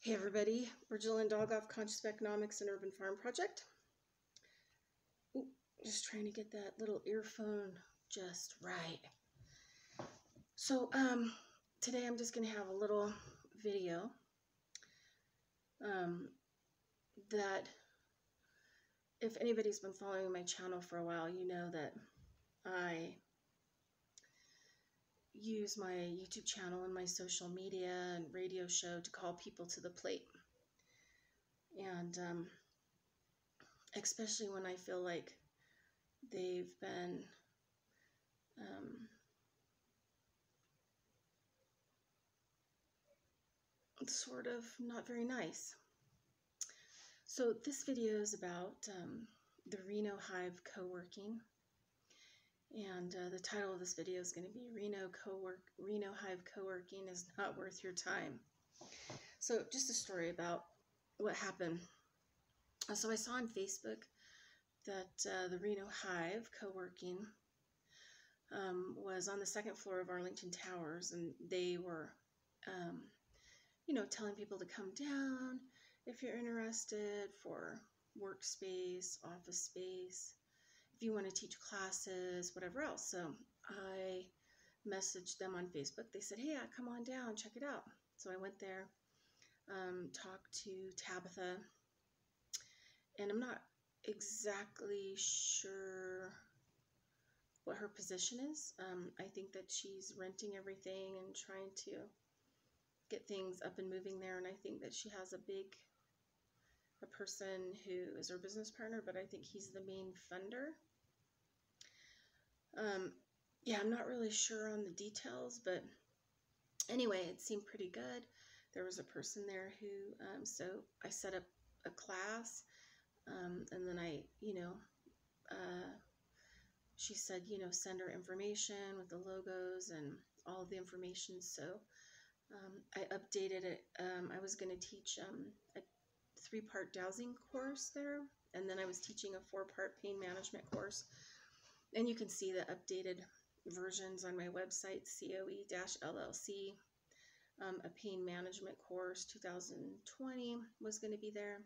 Hey everybody, we're Jill and Dog off Conscious Economics and Urban Farm Project. Ooh, just trying to get that little earphone just right. So today I'm just going to have a little video that if anybody's been following my channel for a while, you know that I use my YouTube channel and my social media and radio show to call people to the plate. And especially when I feel like they've been sort of not very nice. So this video is about the Reno Hive Coworking, and the title of this video is going to be Reno Hive Coworking is not worth your time. So just a story about what happened. So I saw on Facebook that the Reno Hive Coworking was on the second floor of Arlington Towers, and they were telling people to come down if you're interested for workspace, office space, if you want to teach classes, whatever else. So I messaged them on Facebook. They said, hey, come on down, check it out. So I went there, talked to Tabitha, and I'm not exactly sure what her position is. I think that she's renting everything and trying to get things up and moving there, and I think that she has a person who is her business partner, but I think he's the main funder. Yeah, I'm not really sure on the details, but anyway, it seemed pretty good. There was a person there who, so I set up a class, and then she said, send her information with the logos and all of the information. So I updated it. I was going to teach a 3-part dowsing course there, and then I was teaching a 4-part pain management course. And you can see the updated versions on my website, COE-LLC. A pain management course 2020 was going to be there.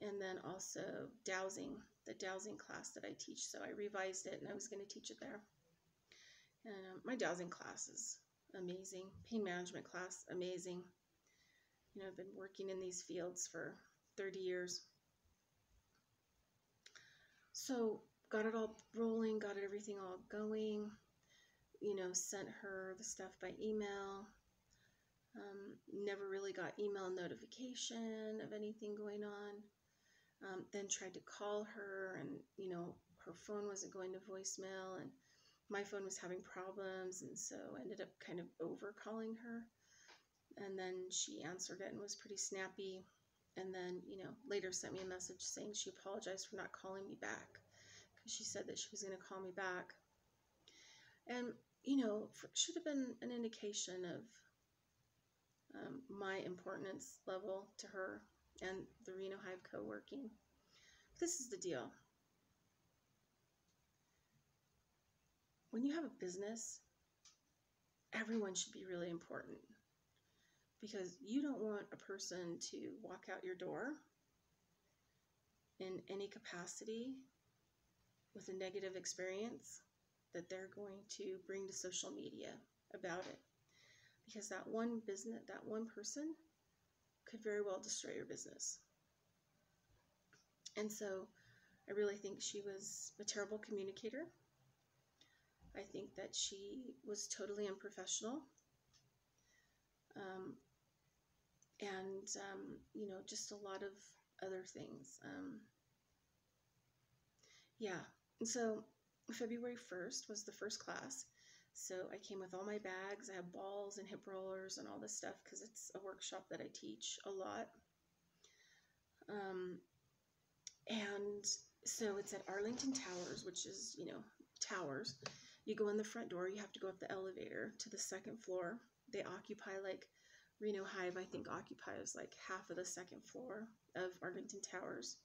And then also dowsing, the dowsing class that I teach. So I revised it and I was going to teach it there. And my dowsing class is amazing. Pain management class, amazing. I've been working in these fields for 30 years. So got it all rolling, got everything all going, sent her the stuff by email. Never really got email notification of anything going on. Then tried to call her, and her phone wasn't going to voicemail, and my phone was having problems, and so I ended up kind of over calling her. And then she answered it and was pretty snappy, and then later sent me a message saying she apologized for not calling me back, because she said that she was going to call me back. And should have been an indication of my importance level to her and the Reno Hive Coworking. This is the deal. When you have a business, everyone should be really important, because you don't want a person to walk out your door in any capacity with a negative experience that they're going to bring to social media about it. Because that one person could very well destroy your business. And so I really think she was a terrible communicator. I think that she was totally unprofessional. And just a lot of other things. Yeah. And so February 1st was the first class. So I came with all my bags. I have balls and hip rollers and all this stuff, because it's a workshop that I teach a lot. And so it's at Arlington Towers, which is, towers. You go in the front door, you have to go up the elevator to the second floor. They occupy, like, Reno Hive, I think, occupies like half of the second floor of Arlington Towers.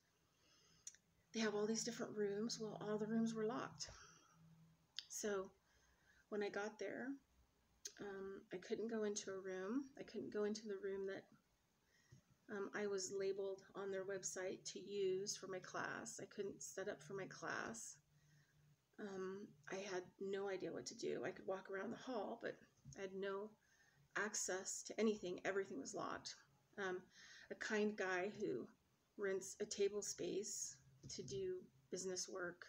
They have all these different rooms. Well, all the rooms were locked. So when I got there, I couldn't go into a room. I couldn't go into the room that I was labeled on their website to use for my class. I couldn't set up for my class. I had no idea what to do. I could walk around the hall, but I had no access to anything. Everything was locked. A kind guy who rents a table space to do business work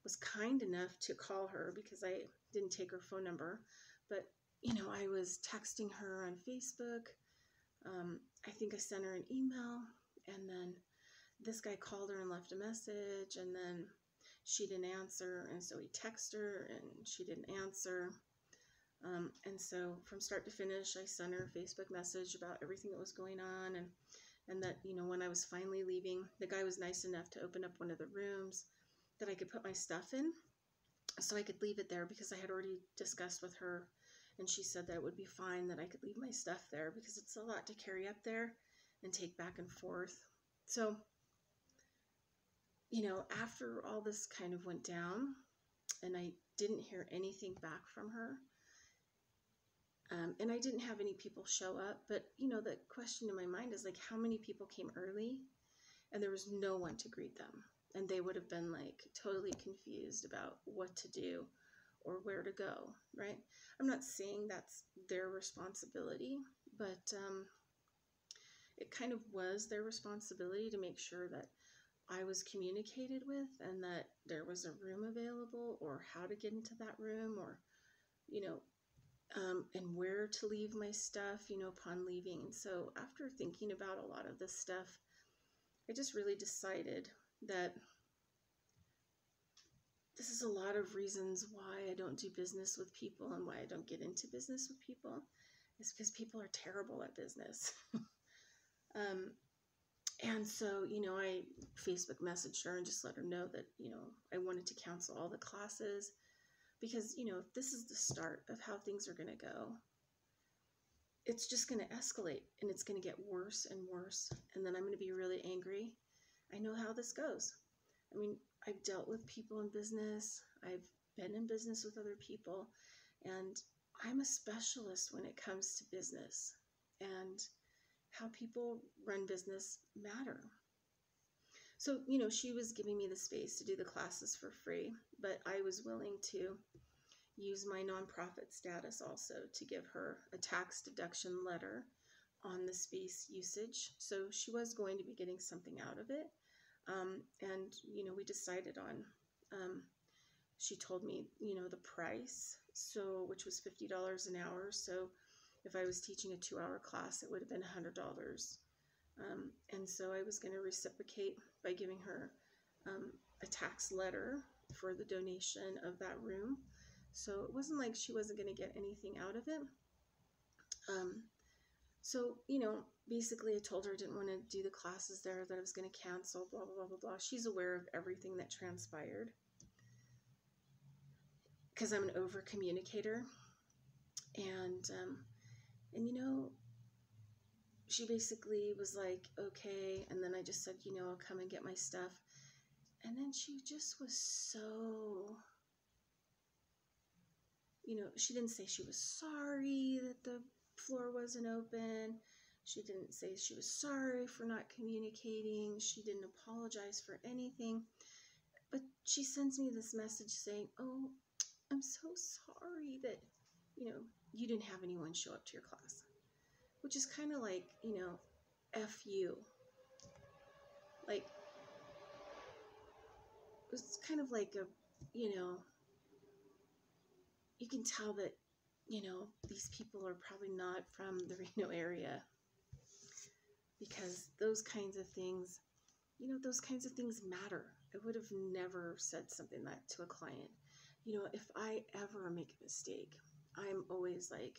was kind enough to call her because I didn't take her phone number. But, I was texting her on Facebook. I think I sent her an email, and then this guy called her and left a message, and then she didn't answer, and so he texted her, and she didn't answer. And so from start to finish, I sent her a Facebook message about everything that was going on, and that, when I was finally leaving, the guy was nice enough to open up one of the rooms that I could put my stuff in, so I could leave it there because I had already discussed with her, and she said that it would be fine that I could leave my stuff there because it's a lot to carry up there and take back and forth. So, after all this kind of went down and I didn't hear anything back from her, and I didn't have any people show up, but, the question in my mind is like, how many people came early and there was no one to greet them? And they would have been like totally confused about what to do or where to go, right? I'm not saying that's their responsibility, but it kind of was their responsibility to make sure that I was communicated with and that there was a room available or how to get into that room or, and where to leave my stuff, upon leaving. And so after thinking about a lot of this stuff, I just really decided that this is a lot of reasons why I don't do business with people and why I don't get into business with people. It's because people are terrible at business. And so, I Facebook messaged her and just let her know that, I wanted to cancel all the classes because, if this is the start of how things are going to go, it's just going to escalate and it's going to get worse and worse. And then I'm going to be really angry. I know how this goes. I mean, I've dealt with people in business. I've been in business with other people, and I'm a specialist when it comes to business and how people run business matter. So, she was giving me the space to do the classes for free, but I was willing to use my nonprofit status also to give her a tax deduction letter on the space usage. So she was going to be getting something out of it. And, we decided on, she told me, the price, so, which was $50 an hour. So if I was teaching a 2-hour class, it would have been $100. And so I was going to reciprocate by giving her a tax letter for the donation of that room. So it wasn't like she wasn't going to get anything out of it. So, basically I told her I didn't want to do the classes there, that I was going to cancel, blah, blah, blah, blah, blah. She's aware of everything that transpired because I'm an over communicator. And she basically was like, okay. And then I just said, I'll come and get my stuff. And then she just was so, she didn't say she was sorry that the floor wasn't open. She didn't say she was sorry for not communicating. She didn't apologize for anything. But she sends me this message saying, oh, I'm so sorry that, you didn't have anyone show up to your class. Which is kind of like, F you. Like, it's kind of like a, you can tell that, these people are probably not from the Reno area. Because those kinds of things, matter. I would have never said something like that to a client. If I ever make a mistake, I'm always like,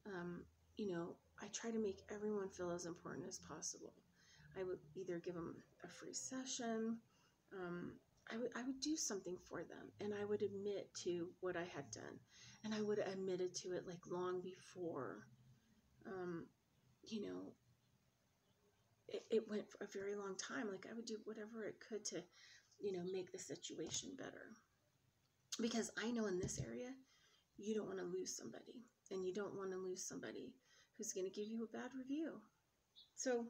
I try to make everyone feel as important as possible. I would either give them a free session, I would do something for them, and I would admit to what I had done, and I would have admitted to it like long before, it went for a very long time. Like I would do whatever it could to, make the situation better. Because I know in this area, you don't want to lose somebody, and you don't want to lose somebody who's going to give you a bad review. So,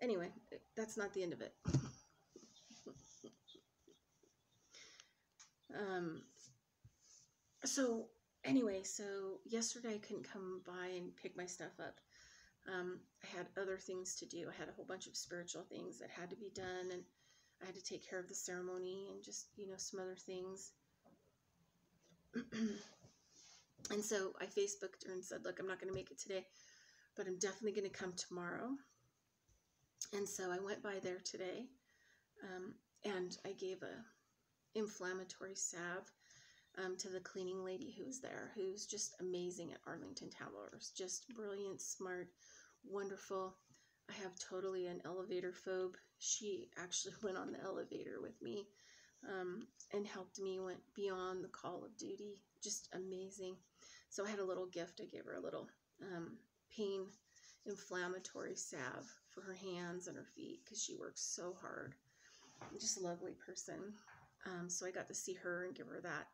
Anyway, that's not the end of it. Um, so anyway, so yesterday I couldn't come by and pick my stuff up. I had other things to do. I had a whole bunch of spiritual things that had to be done, and I had to take care of the ceremony and just, some other things. And so I Facebooked her and said, look, I'm not going to make it today, but I'm definitely going to come tomorrow. And so I went by there today, and I gave a inflammatory salve to the cleaning lady who was there, who's just amazing at Arlington Towers, just brilliant, smart, wonderful. I have totally an elevator phobe. She actually went on the elevator with me and helped me, went beyond the call of duty, just amazing. So I had a little gift. I gave her a little pain inflammatory salve for her hands and her feet because she works so hard. Just a lovely person. So I got to see her and give her that.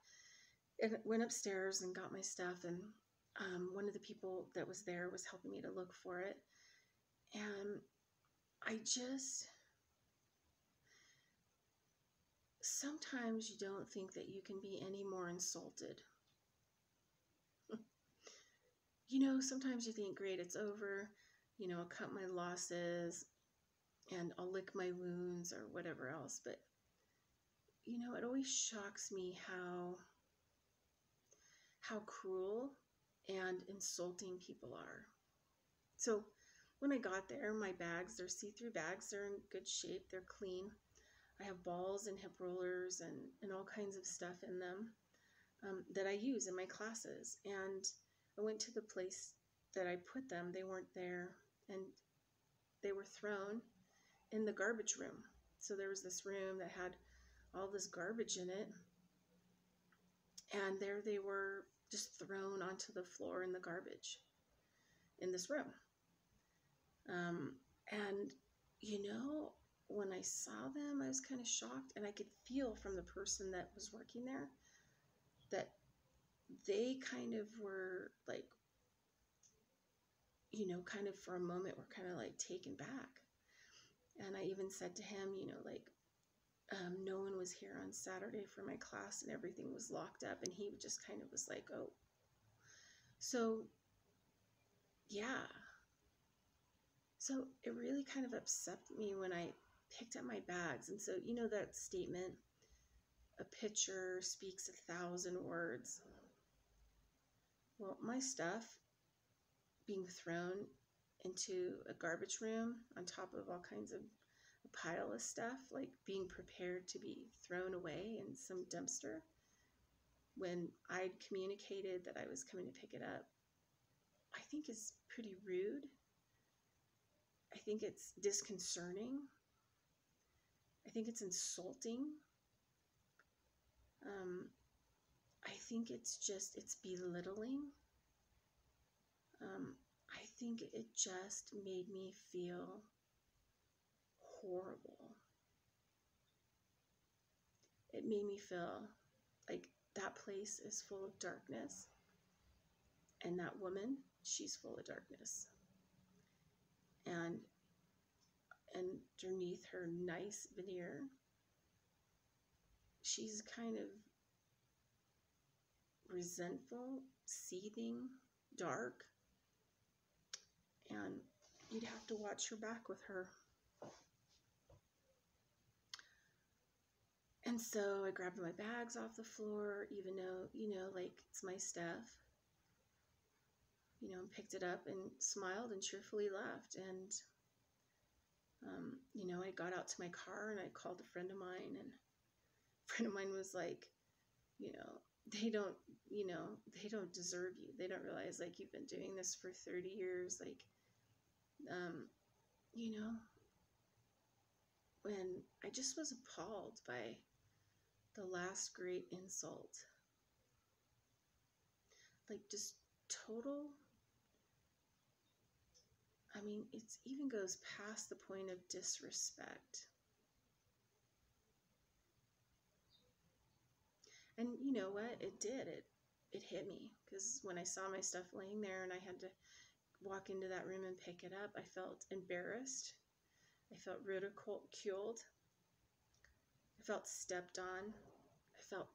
And went upstairs and got my stuff, and one of the people that was there was helping me to look for it. And sometimes you don't think that you can be any more insulted. Sometimes you think, great, it's over. I'll cut my losses and I'll lick my wounds or whatever else. But, it always shocks me how cruel and insulting people are. So when I got there, my bags, they're see-through bags. They're in good shape. They're clean. I have balls and hip rollers and all kinds of stuff in them that I use in my classes. And I went to the place that I put them. They weren't there, and they were thrown in the garbage room. So there was this room that had all this garbage in it, and there they were just thrown onto the floor in the garbage in this room. And when I saw them, I was kind of shocked, and I could feel from the person that was working there that they kind of were like, kind of for a moment were kind of like taken back. And I even said to him, no one was here on Saturday for my class and everything was locked up. And he just kind of was like, oh. So, yeah. So it really kind of upset me when I picked up my bags. And so, that statement, a picture speaks 1,000 words. Well, my stuff being thrown into a garbage room on top of all kinds of a pile of stuff, like being prepared to be thrown away in some dumpster when I'd communicated that I was coming to pick it up, I think is pretty rude. I think it's disconcerting. I think it's insulting. I think it's belittling. I think it just made me feel horrible. It made me feel like that place is full of darkness, and that woman, she's full of darkness. And underneath her nice veneer, she's kind of resentful, seething, dark, and you'd have to watch her back with her. And so I grabbed my bags off the floor, even though, it's my stuff, and picked it up and smiled and cheerfully left. And, I got out to my car and I called a friend of mine, and a friend of mine was like, they don't deserve you. They don't realize, like, you've been doing this for 30 years. Like, when I just was appalled by the last great insult. Like, just total, it even goes past the point of disrespect. And you know what? It did. It hit me, because when I saw my stuff laying there and I had to walk into that room and pick it up, I felt embarrassed. I felt ridiculed. I felt stepped on. I felt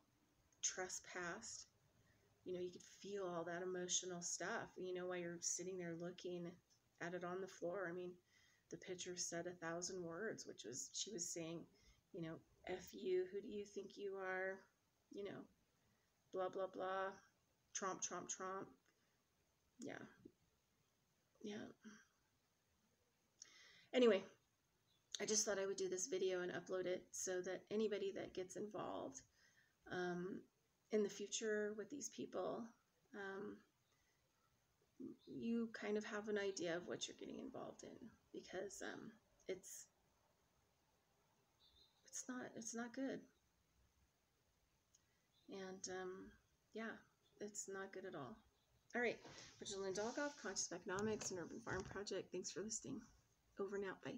trespassed. You know, you could feel all that emotional stuff, you know, while you're sitting there looking at it on the floor. I mean, the picture said 1,000 words, which was, she was saying, you know, F you, who do you think you are? You know, blah, blah, blah, Trump, Trump, Trump. Yeah. Yeah. Anyway, I just thought I would do this video and upload it so that anybody that gets involved in the future with these people, you kind of have an idea of what you're getting involved in, because it's not good. And yeah, it's not good at all. All right, Bridget Lynn Dolgoff, Conscious Economics and Urban Farm Project. Thanks for listening. Over and out. Bye.